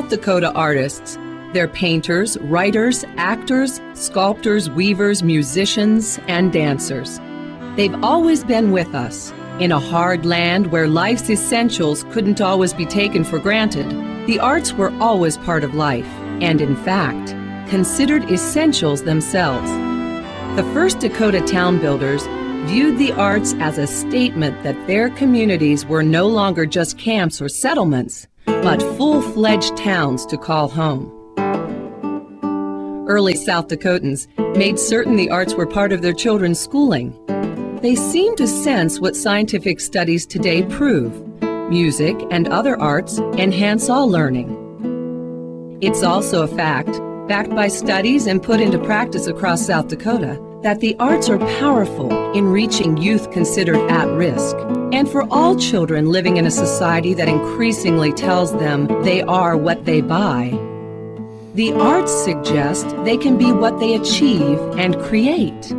South Dakota artists. They're painters, writers, actors, sculptors, weavers, musicians, and dancers. They've always been with us. In a hard land where life's essentials couldn't always be taken for granted, the arts were always part of life, and in fact, considered essentials themselves. The first Dakota town builders viewed the arts as a statement that their communities were no longer just camps or settlements, but full-fledged towns to call home. Early South Dakotans made certain the arts were part of their children's schooling. They seemed to sense what scientific studies today prove: music and other arts enhance all learning. It's also a fact, backed by studies and put into practice across South Dakota, that the arts are powerful in reaching youth considered at risk, and for all children living in a society that increasingly tells them they are what they buy. The arts suggest they can be what they achieve and create.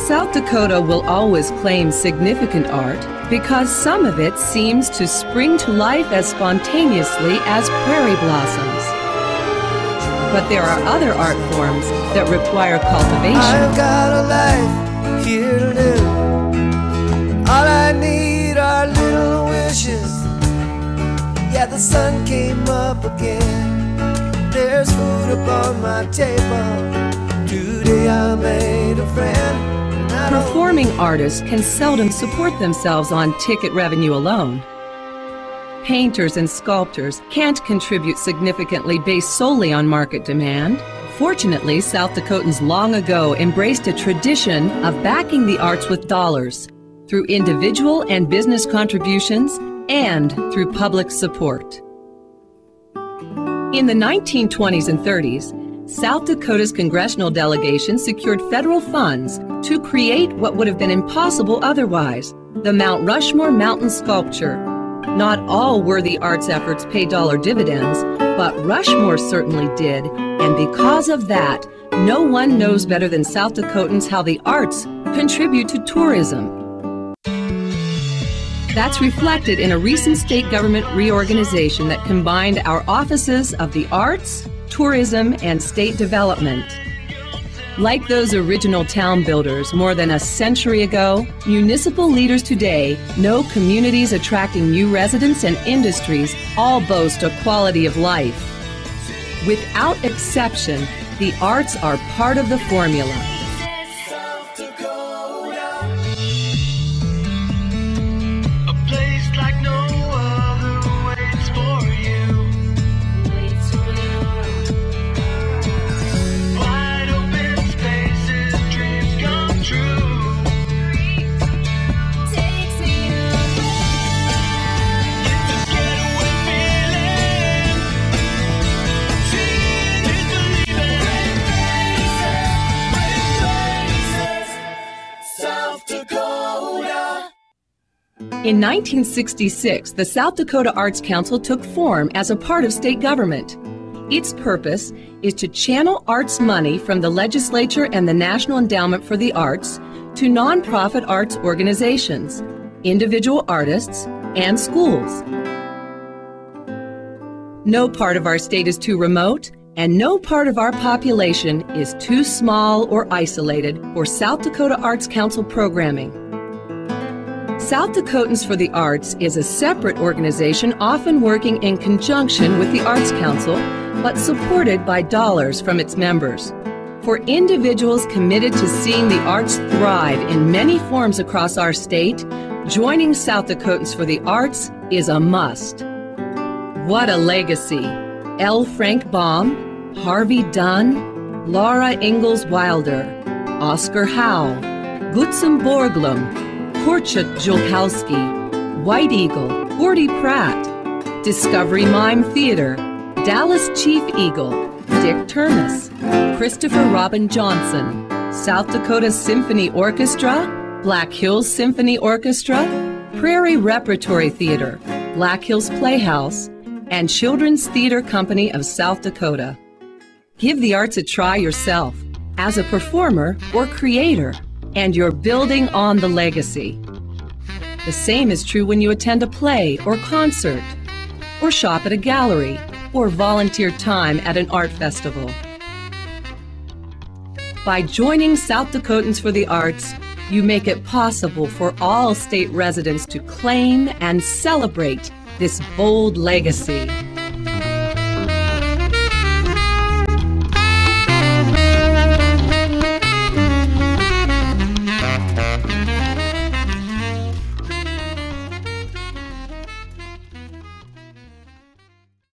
South Dakota will always claim significant art because some of it seems to spring to life as spontaneously as prairie blossoms. But there are other art forms that require cultivation. I've got a life here to live. All I need are little wishes. Yeah, the sun came up again. There's food upon my table. Today I made a friend. Performing artists can seldom support themselves on ticket revenue alone. Painters and sculptors can't contribute significantly based solely on market demand. Fortunately, South Dakotans long ago embraced a tradition of backing the arts with dollars, through individual and business contributions, and through public support. In the 1920s and 30s, South Dakota's congressional delegation secured federal funds to create what would have been impossible otherwise, the Mount Rushmore mountain sculpture. Not all worthy arts efforts pay dollar dividends, but Rushmore certainly did, and because of that, no one knows better than South Dakotans how the arts contribute to tourism. That's reflected in a recent state government reorganization that combined our offices of the arts, tourism, and state development. Like those original town builders more than a century ago, municipal leaders today know communities attracting new residents and industries all boast a quality of life. Without exception, the arts are part of the formula. In 1966, the South Dakota Arts Council took form as a part of state government. Its purpose is to channel arts money from the legislature and the National Endowment for the Arts to nonprofit arts organizations, individual artists, and schools. No part of our state is too remote, and no part of our population is too small or isolated for South Dakota Arts Council programming. South Dakotans for the Arts is a separate organization often working in conjunction with the Arts Council, but supported by dollars from its members. For individuals committed to seeing the arts thrive in many forms across our state, joining South Dakotans for the Arts is a must. What a legacy! L. Frank Baum, Harvey Dunn, Laura Ingalls Wilder, Oscar Howe, Gutzon Borglum, Korchak Julkowski, White Eagle, Gordy Pratt, Discovery Mime Theater, Dallas Chief Eagle, Dick Termes, Christopher Robin Johnson, South Dakota Symphony Orchestra, Black Hills Symphony Orchestra, Prairie Repertory Theater, Black Hills Playhouse, and Children's Theater Company of South Dakota. Give the arts a try yourself as a performer or creator, and you're building on the legacy. The same is true when you attend a play or concert, or shop at a gallery, or volunteer time at an art festival. By joining South Dakotans for the Arts, you make it possible for all state residents to claim and celebrate this bold legacy.